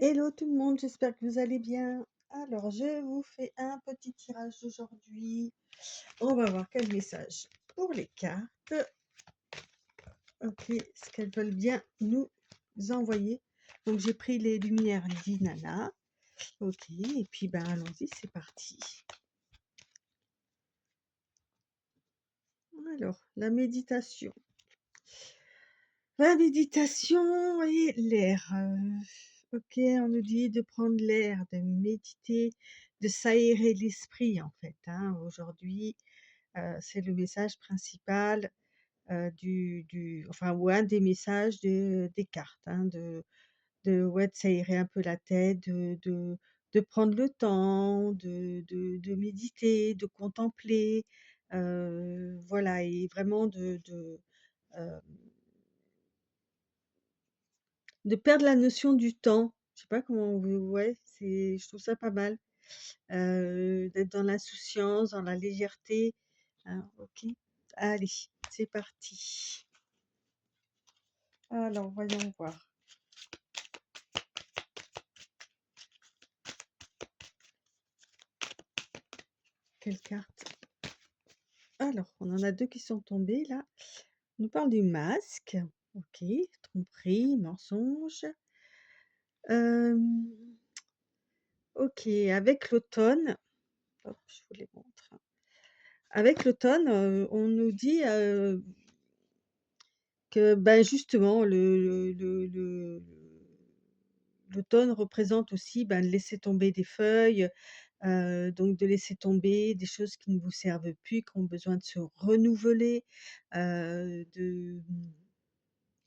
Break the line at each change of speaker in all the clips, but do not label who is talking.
Hello tout le monde, j'espère que vous allez bien. Alors, je vous fais un petit tirage aujourd'hui. On va voir quel message pour les cartes. Ok, ce qu'elles veulent bien nous envoyer. Donc, j'ai pris les lumières d'Inanna. Ok, et puis ben allons-y, c'est parti. Alors, la méditation. La méditation et l'air. Ok, on nous dit de prendre l'air, de méditer, de s'aérer l'esprit en fait, hein. Aujourd'hui, c'est le message principal enfin, ou un des messages des cartes, hein, ouais, de s'aérer un peu la tête, de prendre le temps, de méditer, de contempler, voilà, et vraiment euh, de perdre la notion du temps. Je sais pas comment ouais, je trouve ça pas mal, d'être dans l'insouciance, dans la légèreté, hein, OK. Allez, c'est parti. Alors voyons voir. Quelle carte? Alors, on en a 2 qui sont tombées là. On nous parle du masque. OK, tromperie, mensonge. Hem, OK, avec l'automne, hop, je vous les montre. Avec l'automne, on nous dit, que, ben, justement l'automne représente aussi, ben, de laisser tomber des feuilles, donc de laisser tomber des choses qui ne vous servent plus, qui ont besoin de se renouveler,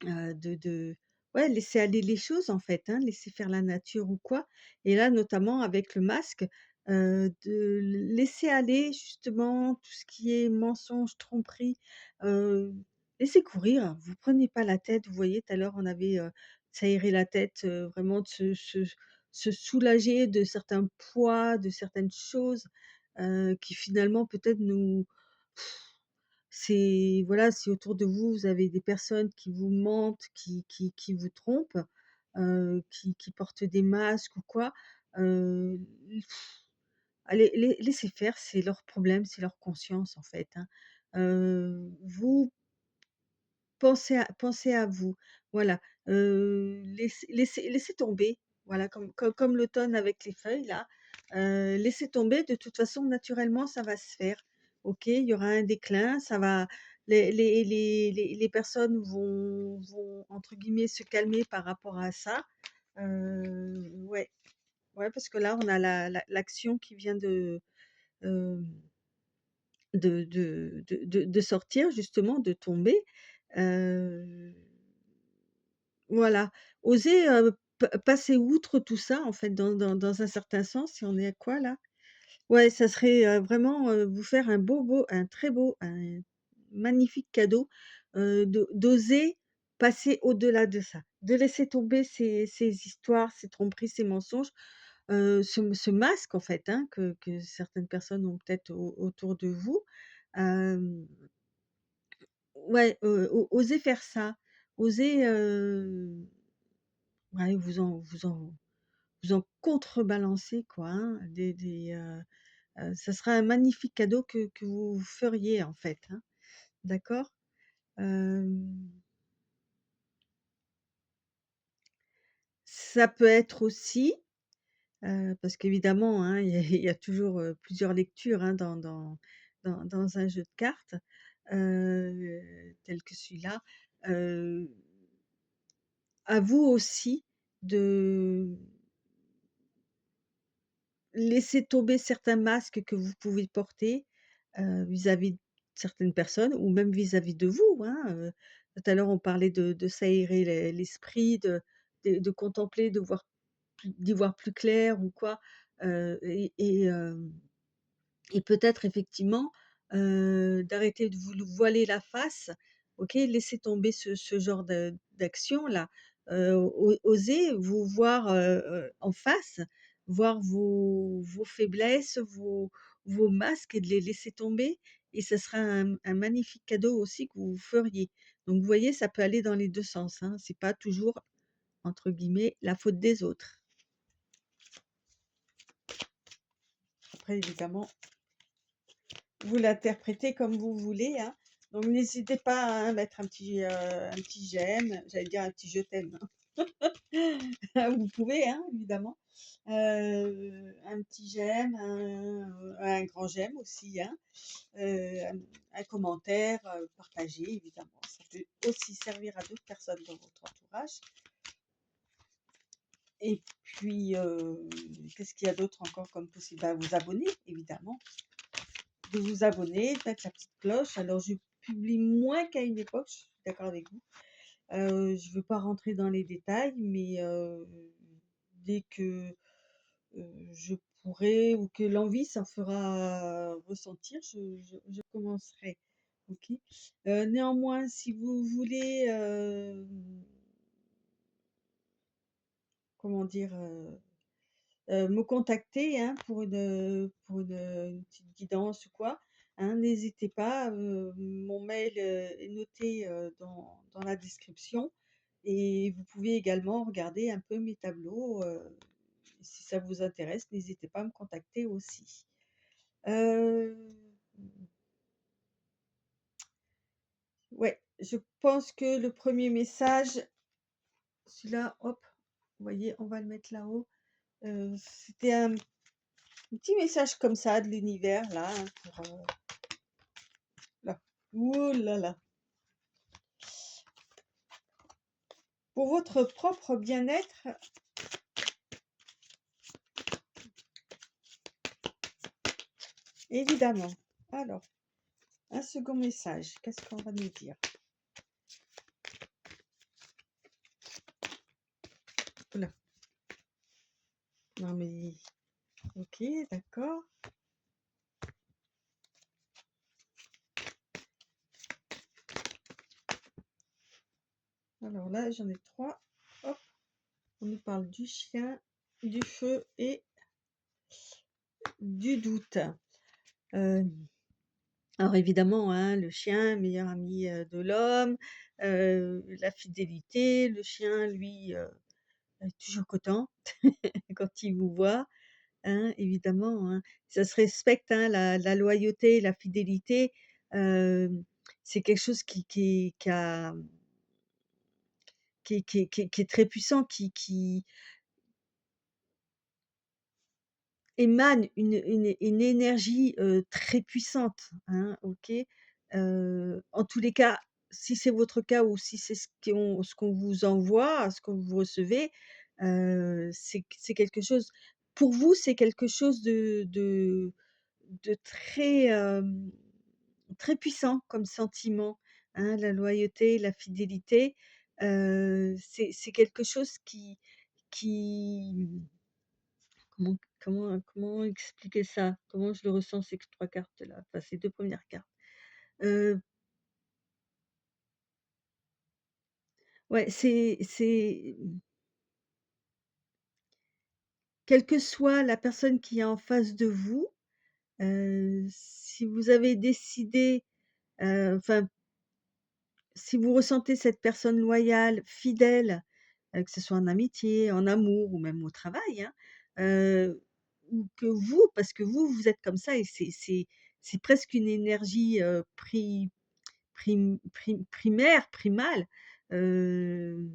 de, de ouais, laisser aller les choses en fait, hein, laisser faire la nature ou quoi. Et là, notamment avec le masque, de laisser aller justement tout ce qui est mensonge, tromperie, heu, laissez courir. Vous prenez pas la tête. Vous voyez, tout à l'heure, on avait, s'aérer la tête, vraiment de se soulager de certains poids, de certaines choses, qui finalement peut-être nous c'est voilà, si autour de vous, vous avez des personnes qui vous mentent, qui vous trompent, qui portent des masques ou quoi, heu, allez, laissez faire, c'est leur problème, c'est leur conscience en fait, hein. Vous pensez à vous, voilà, laissez tomber, voilà, comme l'automne avec les feuilles là, laissez tomber, de toute façon naturellement ça va se faire. OK, il y aura un déclin, ça va les personnes vont entre guillemets «se calmer» par rapport à ça. Ouais, ouais, parce que là on a l'action qui vient hem, de sortir justement, de tomber, heu voilà, oser, passer outre tout ça, en fait, dans un certain sens, si on est à quoi là? Ouais, ça serait, vraiment, vous faire un très beau, un magnifique cadeau, d'oser passer au-delà de ça, de laisser tomber ces histoires, ces tromperies, ces mensonges, ce masque, en fait, hein, que certaines personnes ont peut-être autour de vous. Hem, ouais, oser faire ça, oser, ouais, vous en contrebalancer quoi, hein, ça sera un magnifique cadeau que vous feriez en fait, hein, d'accord? Hem, Ça peut être aussi, parce qu'évidemment, hein, il y a toujours, plusieurs lectures, hein, dans un jeu de cartes, tel que celui-là, heu, à vous aussi de laisser tomber certains masques que vous pouvez porter, vis-à-vis de certaines personnes ou même vis-à-vis de vous, hein, tout à l'heure on parlait de s'aérer l'esprit, de contempler, d'y voir plus clair ou quoi, et peut-être effectivement, d'arrêter de vous voiler la face, OK? Laisser tomber ce genre d'action-là, oser vous voir, en face, voir vos faiblesses, vos masques et de les laisser tomber, et ce sera un magnifique cadeau aussi que vous feriez. Donc vous voyez, ça peut aller dans les 2 sens, hein. C'est pas toujours, entre guillemets, «la faute des autres». après évidemment, vous l'interprétez comme vous voulez, hein. Donc n'hésitez pas, à mettre un petit j'aime, j'allais dire un petit je t'aime, vous pouvez, hein, évidemment. Un petit j'aime, un grand j'aime aussi, hein. Un commentaire, partagé évidemment. Ça peut aussi servir à d'autres personnes dans votre entourage. Et puis, qu'est-ce qu'il y a d'autre encore comme possible? Bah, vous abonner évidemment, de vous abonner, de mettre la petite cloche. Alors je publie moins qu'à une époque, je suis d'accord avec vous. Je ne veux pas rentrer dans les détails, mais dès que, je pourrai ou que l'envie s'en fera ressentir, je commencerai. OK? Néanmoins, si vous voulez, comment dire? Me contacter, hein, une petite guidance ou quoi, hein, n'hésitez pas, mon mail, est noté, dans la description et vous pouvez également regarder un peu mes tableaux, si ça vous intéresse, n'hésitez pas à me contacter aussi. Heu, ouais, je pense que le premier message, celui-là, hop, vous voyez, on va le mettre là-haut, c'était un petit message comme ça de l'univers là, hein, là. Ouh là là! Pour votre propre bien-être, évidemment. Alors, un second message, qu'est-ce qu'on va nous dire? Ouh non mais OK, d'accord. Alors là, j'en ai 3. Hop, on nous parle du chien, du feu et du doute. Heu, alors évidemment, hein, le chien, meilleur ami, de l'homme, la fidélité, le chien lui, toujours content quand il vous voit. Hein, évidemment, hein. Ça se respecte, hein, la loyauté, la fidélité, hem, c'est quelque chose qui est très puissant, qui émane une énergie, très puissante, hein, OK? En tous les cas, si c'est votre cas ou si c'est ce qu'on vous envoie, ce que vous recevez, c'est quelque chose pour vous, c'est quelque chose de très, très puissant comme sentiment, hein, la loyauté, la fidélité, c'est quelque chose qui comment expliquer ça? Comment je le ressens ces 3 cartes-là, enfin ces 2 premières cartes? Heu, ouais, c'est quelle que soit la personne qui est en face de vous, si vous avez décidé, enfin, si vous ressentez cette personne loyale, fidèle, que ce soit en amitié, en amour ou même au travail, hein, ou que vous parce que vous, vous êtes comme ça et c'est presque une énergie, primaire, primale, heu,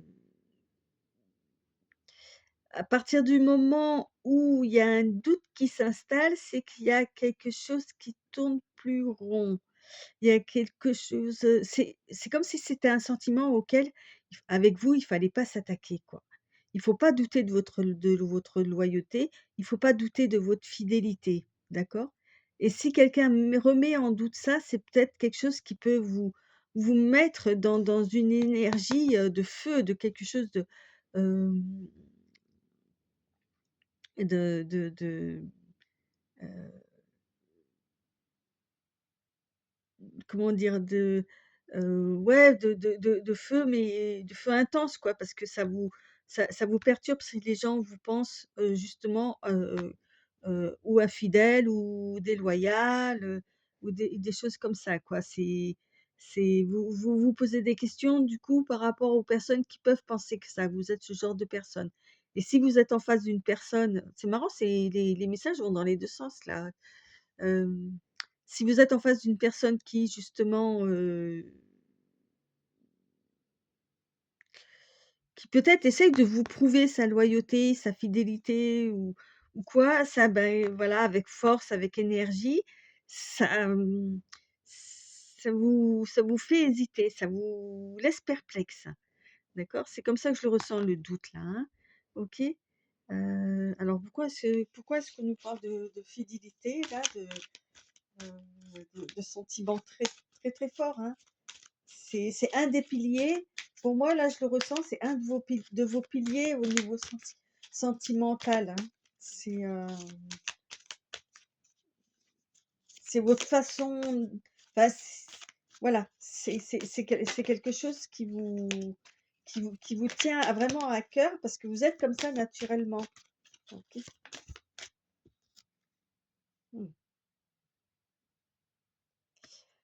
à partir du moment où il y a un doute qui s'installe, c'est qu'il y a quelque chose qui tourne plus rond. Il y a quelque chose, c'est comme si c'était un sentiment auquel avec vous, il fallait pas s'attaquer, quoi. Il faut pas douter de votre loyauté, il faut pas douter de votre fidélité, d'accord? Et si quelqu'un remet en doute ça, c'est peut-être quelque chose qui peut vous mettre dans une énergie, de feu, de quelque chose hem, de, comment dire? Ouais, de feu, mais de feu intense, quoi, parce que ça vous perturbe si les gens vous pensent, justement, ou infidèles ou déloyales, ou des choses comme ça, quoi. Vous posez des questions, du coup, par rapport aux personnes qui peuvent penser que ça. Vous êtes ce genre de personne et si vous êtes en face d'une personne c'est marrant, c'est les messages vont dans les 2 sens là. Hem, Si vous êtes en face d'une personne qui justement, qui peut-être essaye de vous prouver sa loyauté, sa fidélité ou quoi, ça, ben, voilà, avec force, avec énergie, ça, ça vous fait hésiter, ça vous laisse perplexe, d'accord? C'est comme ça que je le ressens, le doute là, hein, OK? Alors pourquoi est-ce qu'on nous parle de fidélité là, de sentiments très, très, très forts, hein? C'est un des piliers. Pour moi, là, je le ressens, c'est un de vos piliers au niveau sentimental, hein. C'est, c'est votre façon enfin, voilà, c'est quelque chose qui vous tient vraiment à cœur parce que vous êtes comme ça naturellement. OK? Mmh.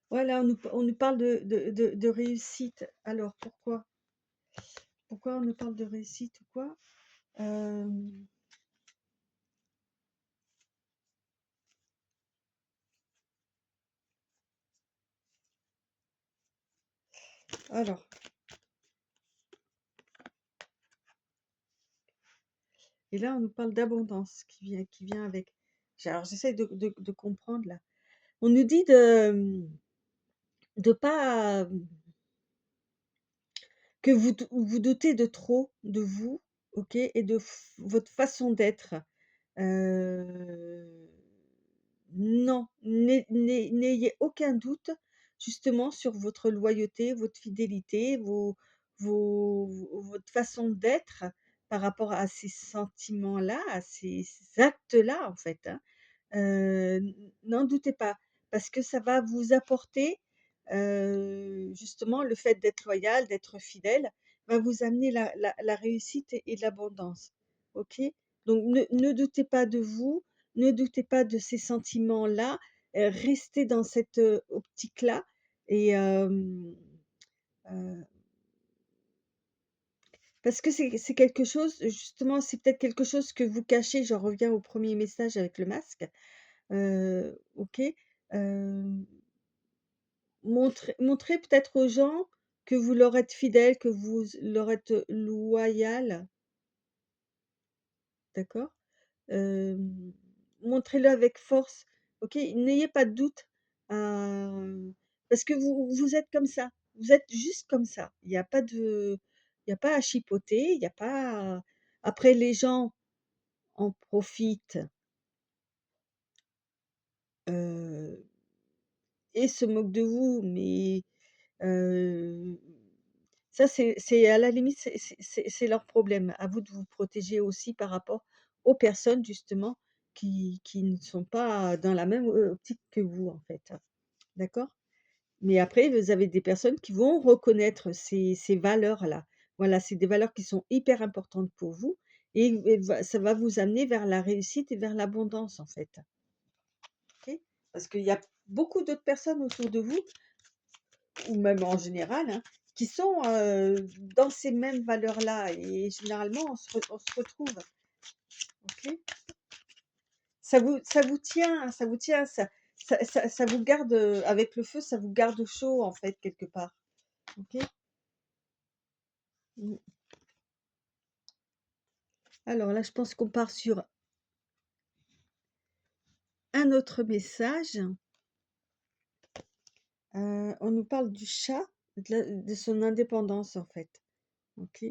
Voilà, on nous parle de réussite. Alors pourquoi? Pourquoi on nous parle de réussite ou quoi? Hem, alors et là, on nous parle d'abondance qui vient avec. Alors j'essaie de comprendre là. On nous dit de pas, que vous doutez de trop de vous, OK? Et de votre façon d'être. Heu, non, n'ayez aucun doute justement sur votre loyauté, votre fidélité, votre façon d'être par rapport à ces sentiments-là, à ces actes-là en fait, hein. N'en doutez pas, parce que ça va vous apporter, justement le fait d'être loyal, d'être fidèle, va vous amener la réussite et l'abondance. OK? Donc ne doutez pas de vous, ne doutez pas de ces sentiments-là, restez dans cette, optique-là et heu, parce que c'est quelque chose justement, c'est peut-être quelque chose que vous cachez, j'en reviens au premier message avec le masque. OK. Hem, montrez peut-être aux gens que vous leur êtes fidèle, que vous leur êtes loyal, d'accord? Hem, montrez-le avec force, OK? N'ayez pas de doute, parce que vous êtes comme ça. Vous êtes juste comme ça. Il y a pas à chipoter, il y a pas après les gens en profitent, heu et se moquent de vous, mais Heu, ça c'est à la limite, c'est leur problème. À vous de vous protéger aussi par rapport aux personnes justement qui ne sont pas dans la même, optique que vous, en fait. D'accord? Mais après, vous avez des personnes qui vont reconnaître ces valeurs-là. Voilà, c'est des valeurs qui sont hyper importantes pour vous et ça va vous amener vers la réussite et vers l'abondance, en fait. OK? Parce qu'il y a beaucoup d'autres personnes autour de vous ou même en général, hein, qui sont, dans ces mêmes valeurs-là et généralement on se retrouve, OK? Ça vous tient, ça vous garde, avec le feu, ça vous garde chaud en fait quelque part, OK? Mmh. Alors là, je pense qu'on part sur un autre message, on nous parle du chat, de son indépendance en fait, OK?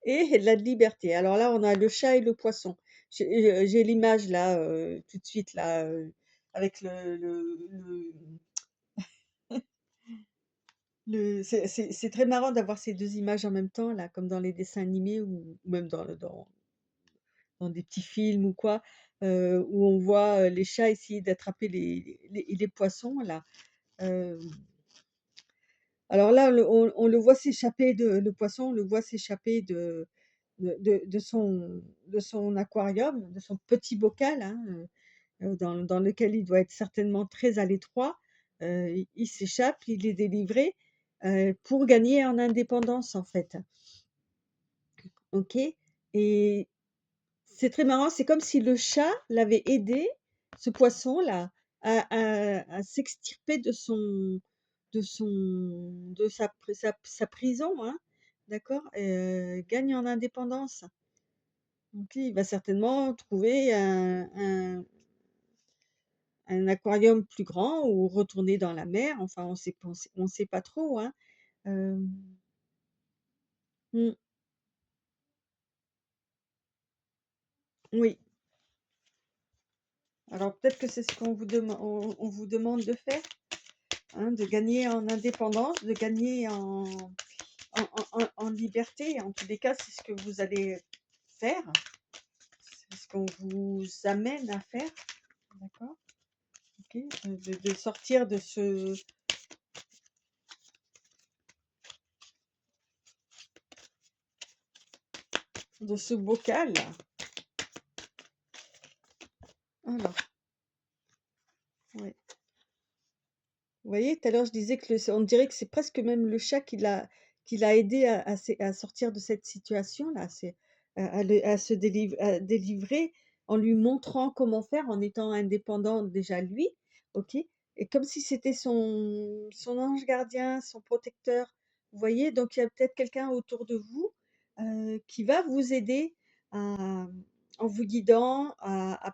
Et de la liberté. Alors là, on a le chat et le poisson. J'ai l'image là, tout de suite là, avec c'est très marrant d'avoir ces 2 images en même temps là, comme dans les dessins animés ou même dans des petits films ou quoi, où on voit, les chats essayer d'attraper les poissons là. Hem, alors là, on le voit s'échapper le poisson, on le voit s'échapper de son aquarium, de son petit bocal, hein, dans lequel il doit être certainement très à l'étroit. il s'échappe, il est délivré, pour gagner en indépendance, en fait. OK? Et c'est très marrant, c'est comme si le chat l'avait aidé, ce poisson-là, à s'extirper de sa prison, hein, d'accord? Gagne en indépendance. OK, il va certainement trouver un aquarium plus grand ou retourner dans la mer, enfin on sait pas trop, hein. Hem, mmh, oui. Alors peut-être que c'est ce qu'on vous demande de faire, hein, de gagner en indépendance, de gagner en liberté. En tous les cas, c'est ce que vous allez faire, c'est ce qu'on vous amène à faire, d'accord? OK? De sortir de ce bocal. Alors, ouais. Vous voyez, tout à l'heure, je disais que on dirait que c'est presque même le chat qui l'a aidé à sortir de cette situation-là, c'est à délivrer en lui montrant comment faire, en étant indépendant déjà lui, OK? Et comme si c'était son ange gardien, son protecteur. Vous voyez? Donc il y a peut-être quelqu'un autour de vous, qui va vous aider à en vous guidant à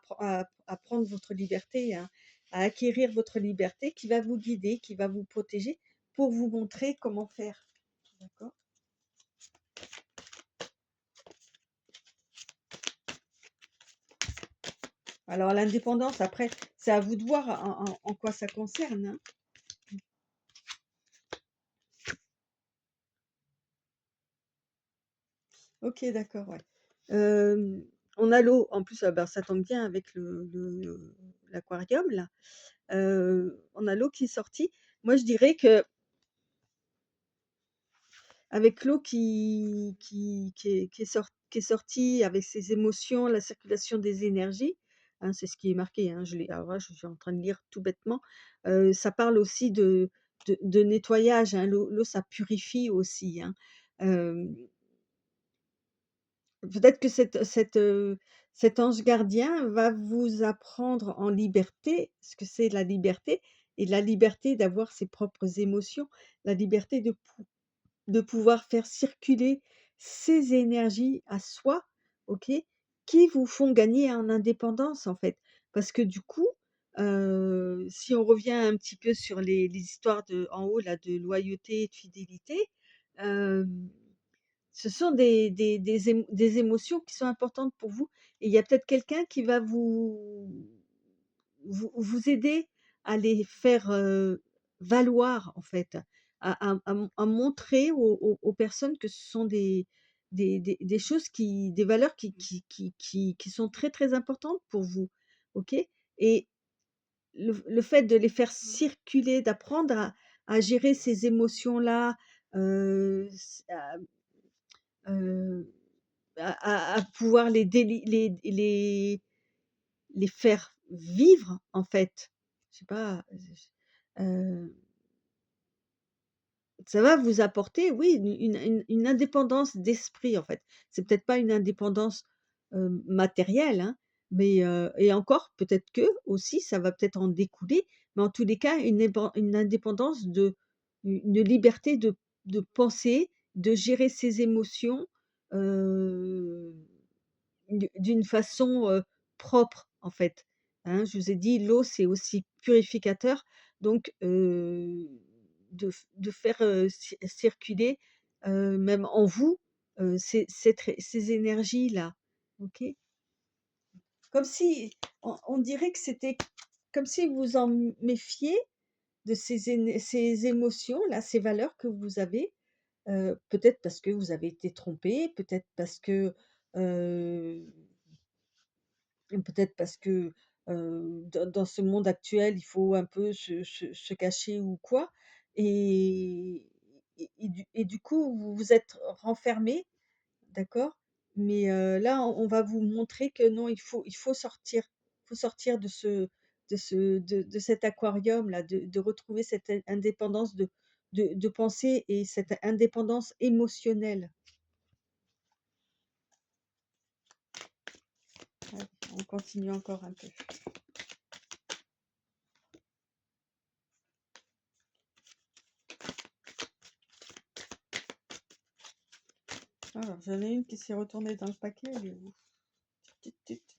prendre votre liberté, hein, à acquérir votre liberté, qui va vous guider, qui va vous protéger pour vous montrer comment faire. D'accord? Alors l'indépendance, après, c'est à vous de voir en quoi ça concerne, hein. OK, d'accord, ouais. Hem, on a l'eau, en plus, bah, ça tombe bien avec l'aquarium là. On a l'eau qui est sortie. Moi, je dirais que avec l'eau qui est sortie, avec ses émotions, la circulation des énergies, hein, c'est ce qui est marqué, hein, alors là, je suis en train de lire tout bêtement, ça parle aussi de nettoyage, hein, l'eau ça purifie aussi, hein. Hem, peut-être que cet ange gardien va vous apprendre en liberté ce que c'est la liberté, et la liberté d'avoir ses propres émotions, la liberté de pouvoir faire circuler ces énergies à soi, OK, qui vous font gagner en indépendance, en fait. Parce que du coup, si on revient un petit peu sur les histoires en haut là, de loyauté et de fidélité, hem, ce sont des émotions qui sont importantes pour vous, et il y a peut-être quelqu'un qui va vous aider à les faire, valoir, en fait, à montrer aux personnes que ce sont des choses des valeurs qui sont très, très importantes pour vous, OK? Et le fait de les faire circuler, d'apprendre à gérer ces émotions-là, s heu, à pouvoir les faire vivre, en fait. Je sais pas, ça va vous apporter, oui, une indépendance d'esprit, en fait. C'est peut-être pas une indépendance, matérielle, hein, mais et encore, peut-être que aussi, ça va peut-être en découler, mais en tous les cas, une indépendance une liberté de penser, de gérer ses émotions, heu d'une façon, propre, en fait, hein. Je vous ai dit, l'eau, c'est aussi purificateur, donc de faire, circuler, même en vous, ces énergies-là, OK? Comme si on dirait que c'était comme si vous en méfiez de ces émotions-là, ces valeurs que vous avez, peut-être parce que vous avez été trompé, peut-être parce que, heu peut-être parce que, dans ce monde actuel, il faut un peu se cacher ou quoi, et du coup, vous vous êtes renfermé, d'accord? Mais là, on va vous montrer que non, il faut sortir de de cet aquarium-là, de retrouver cette indépendance de pensée et cette indépendance émotionnelle. Ouais, on continue encore un peu. Alors, j'en ai une qui s'est retournée dans le paquet, elle est où? Tut, tut, tut.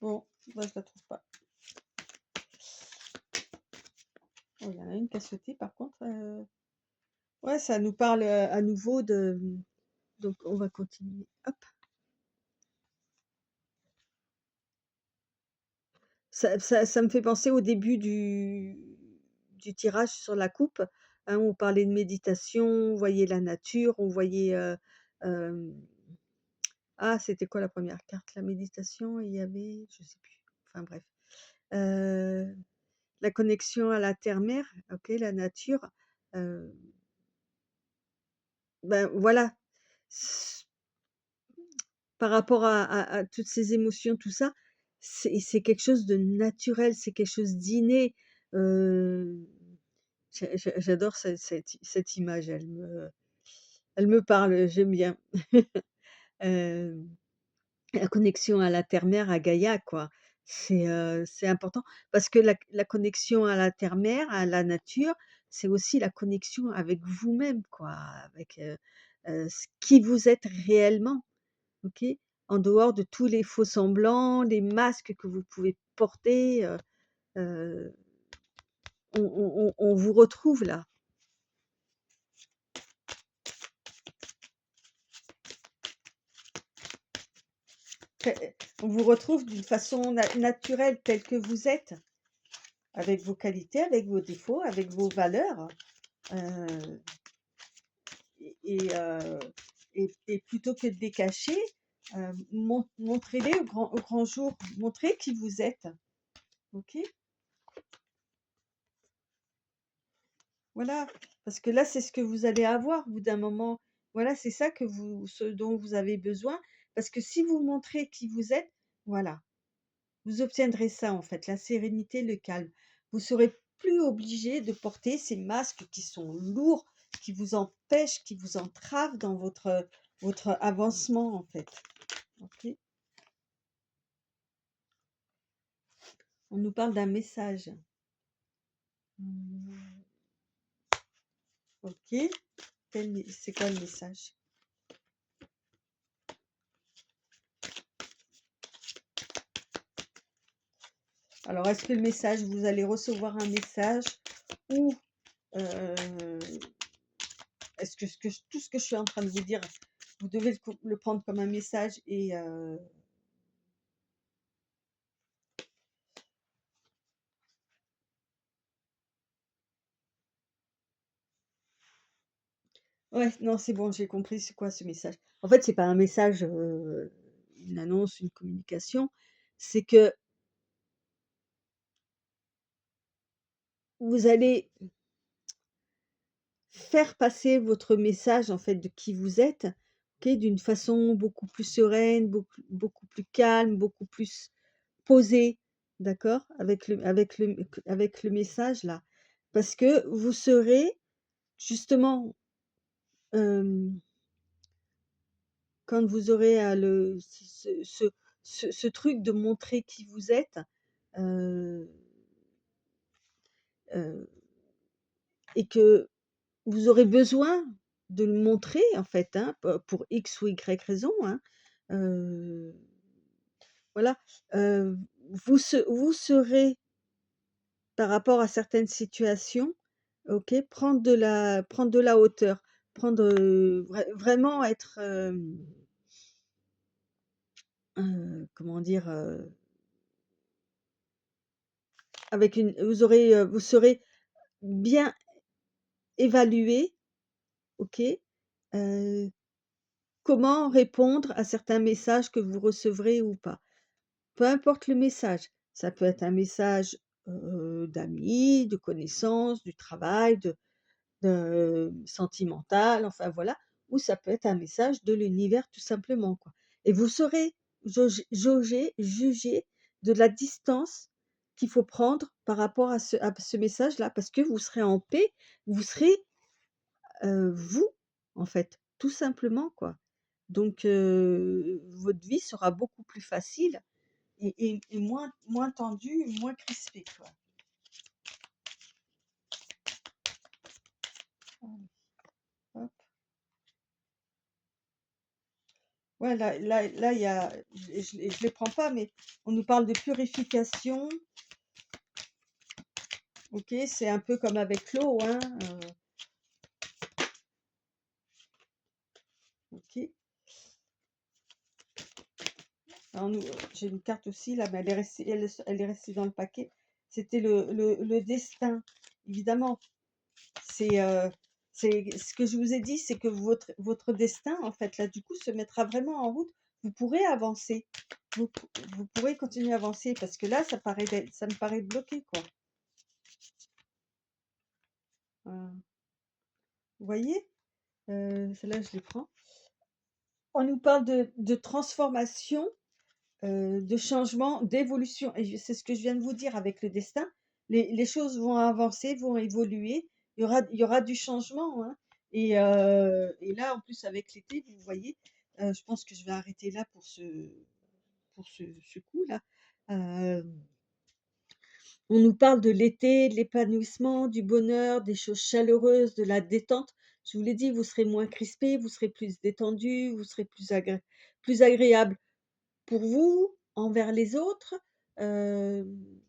Bon, là, je la trouve pas. Oh, il y en a une qui a sauté, par contre. Ouais, ça nous parle à nouveau de. Donc, on va continuer. Hop. Ça me fait penser au début du tirage sur la coupe, hein, où on parlait de méditation, on voyait la nature, on voyait. Ah, c'était quoi la première carte? La méditation, et il y avait. Je sais plus. Enfin, bref. Euh, la connexion à la terre-mère, ok, la nature. euh, ben voilà. Par rapport à toutes ces émotions, tout ça, c'est quelque chose de naturel, c'est quelque chose d'inné. Heu, j'adore cette image, elle me parle, j'aime bien. Hem, la connexion à la terre-mère, à Gaïa, quoi. C'est important parce que la connexion à la terre-mère, à la nature, c'est aussi la connexion avec vous-même, quoi, avec, ce qui vous êtes réellement. OK? En dehors de tous les faux semblants, les masques que vous pouvez porter, heu, on vous retrouve là. On vous retrouve d'une façon naturelle telle que vous êtes, avec vos qualités, avec vos défauts, avec vos valeurs, heu et et heu et plutôt que de les cacher, montrez-les au grand jour, montrez qui vous êtes. OK? Voilà, parce que là, c'est ce que vous allez avoir au bout d'un moment. Voilà, c'est ça ce dont vous avez besoin, parce que si vous montrez qui vous êtes, voilà, vous obtiendrez ça en fait, la sérénité, le calme. Vous serez plus obligé de porter ces masques qui sont lourds, qui vous empêchent, qui vous entravent dans votre avancement en fait. Ok. On nous parle d'un message. Hmm, ok. C'est quoi le message? Alors, est-ce que le message, vous allez recevoir un message ou euh, est-ce que, tout ce que je suis en train de vous dire, vous devez le prendre comme un message et ouais, non, c'est bon, j'ai compris c'est quoi ce message. En fait, c'est pas un message, une annonce, une communication, c'est que vous allez faire passer votre message en fait de qui vous êtes, ok, d'une façon beaucoup plus sereine, beaucoup plus calme, beaucoup plus posée, d'accord, avec le message là, parce que vous serez justement, quand vous aurez ce truc de montrer qui vous êtes, euh, euh, et que vous aurez besoin de le montrer en fait, hein, pour X ou Y raison, hein, euh, voilà, euh, vous serez par rapport à certaines situations, ok, prendre de la hauteur, vraiment être, comment dire, vous serez bien évalué, ok, euh, comment répondre à certains messages que vous recevrez ou pas. Peu importe le message, ça peut être un message d'amis, de connaissances, du travail, de sentimental, enfin voilà, ou ça peut être un message de l'univers tout simplement, quoi. Et vous saurez juger de la distance qu'il faut prendre par rapport à ce message-là, parce que vous serez en paix, vous serez, vous, en fait, tout simplement, quoi. Donc votre vie sera beaucoup plus facile et moins tendue, moins crispée, quoi. Allez, hop. Ouais, là, il y a je les prends pas, mais on nous parle de purification. OK, c'est un peu comme avec l'eau, hein, OK. Alors nous, j'ai une carte aussi là, mais elle est restée dans le paquet. C'était le destin. Évidemment, c'est, c'est ce que je vous ai dit, c'est que votre destin, en fait, là, du coup, se mettra vraiment en route. Vous pourrez avancer. Vous pourrez continuer à avancer parce que là, ça me paraît bloqué, quoi. Vous voyez? Celle-là, je les prends. On nous parle de transformation, de changement, d'évolution et c'est ce que je viens de vous dire avec le destin. Les choses vont avancer, vont évoluer, il y aura du changement, hein et là, en plus, avec l'été, vous voyez, je pense que je vais arrêter là pour ce coup-là. Hem, on nous parle de l'été, de l'épanouissement, du bonheur, des choses chaleureuses, de la détente. Je vous l'ai dit, vous serez moins crispé, vous serez plus détendu, vous serez plus agréable pour vous, envers les autres. Hem,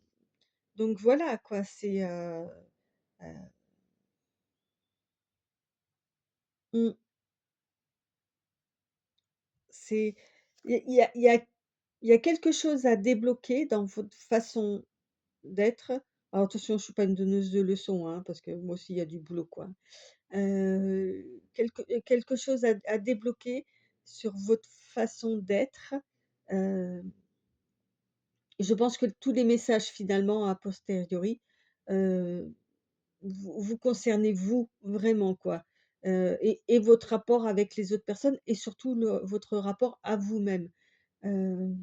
donc voilà quoi, heu, mmh, c'est il y a quelque chose à débloquer dans votre façon d'être. Alors attention, je suis pas une donneuse de leçons, hein, parce que moi aussi il y a du boulot quoi. Quelque chose à débloquer sur votre façon d'être. Heu, je pense que tous les messages finalement a posteriori, heu, vous concernez vous, vraiment quoi, et votre rapport avec les autres personnes et surtout votre rapport à vous-même. Hem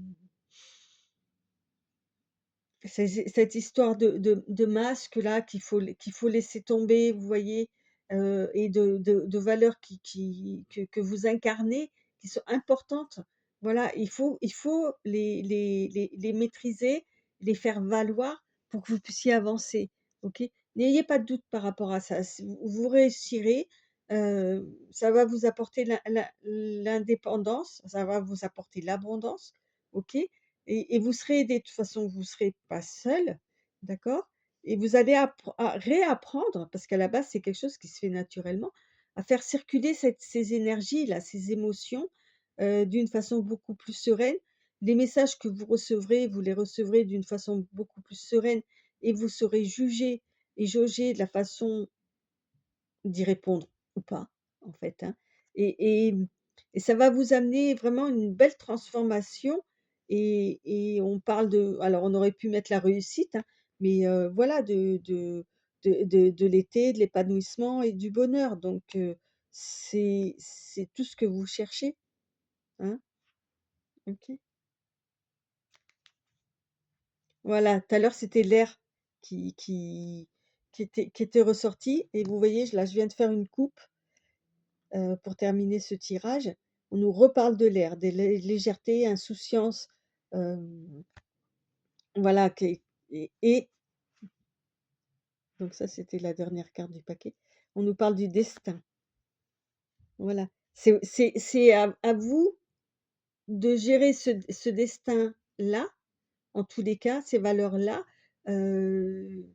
cette histoire de masque-là qu'il faut laisser tomber, vous voyez? Et de valeurs que vous incarnez, qui sont importantes. Voilà, il faut les maîtriser, les faire valoir pour que vous puissiez avancer, OK? N'ayez pas de doute par rapport à ça. Vous réussirez, ça va vous apporter l'indépendance, ça va vous apporter l'abondance, OK? Et vous serez aidés, de toute façon, vous ne serez pas seul, d'accord? Et vous allez à réapprendre, parce qu'à la base, c'est quelque chose qui se fait naturellement, à faire circuler ces énergies-là, ces émotions, d'une façon beaucoup plus sereine. Les messages que vous les recevrez d'une façon beaucoup plus sereine et vous saurez juger et jauger de la façon d'y répondre ou pas, en fait, hein. Et ça va vous amener vraiment une belle transformation et on parle de alors on aurait pu mettre la réussite, hein, mais voilà de l'été, de l'épanouissement et du bonheur donc c'est tout ce que vous cherchez, hein? OK. Voilà, tout à l'heure, c'était l'air qui qui qui était ressorti et vous voyez, je viens de faire une coupe. Pour terminer ce tirage, on nous reparle de l'air, des légèreté, insouciance, hem, voilà qui et donc ça, c'était la dernière carte du paquet. On nous parle du destin, voilà. C'est à vous de gérer ce destin-là, en tous les cas, ces valeurs-là, heu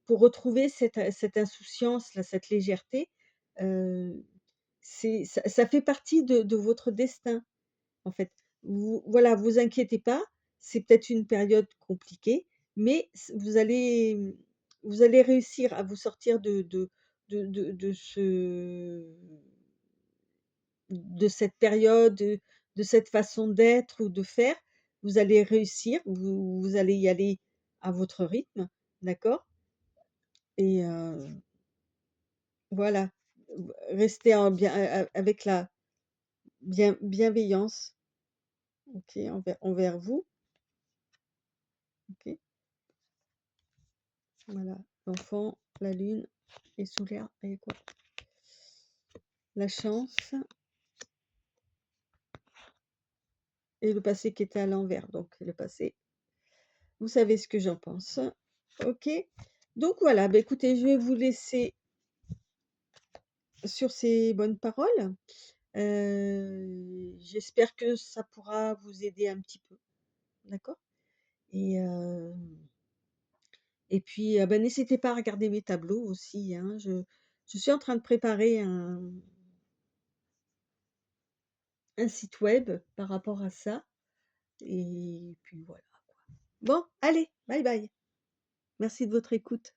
pour retrouver cette insouciance-là, cette légèreté, heu, ça fait partie de votre destin. En fait, voilà, vous inquiétez pas, c'est peut-être une période compliquée, mais vous allez réussir à vous sortir de cette période, de cette façon d'être ou de faire. Vous allez réussir, vous allez y aller à votre rythme, d'accord? Et voilà, rester en bien avec la bienveillance, OK, envers vous, OK, voilà. L'enfant, la lune et sous l'air et quoi? La chance et le passé qui était à l'envers, donc le passé, vous savez ce que j'en pense. OK? Donc voilà, bah, écoutez, je vais vous laisser sur ces bonnes paroles. J'espère que ça pourra vous aider un petit peu, d'accord? Et puis, bah, n'hésitez pas à regarder mes tableaux aussi, hein. Je suis en train de préparer un site web par rapport à ça et puis voilà, quoi. Bon, allez, bye bye. Merci de votre écoute.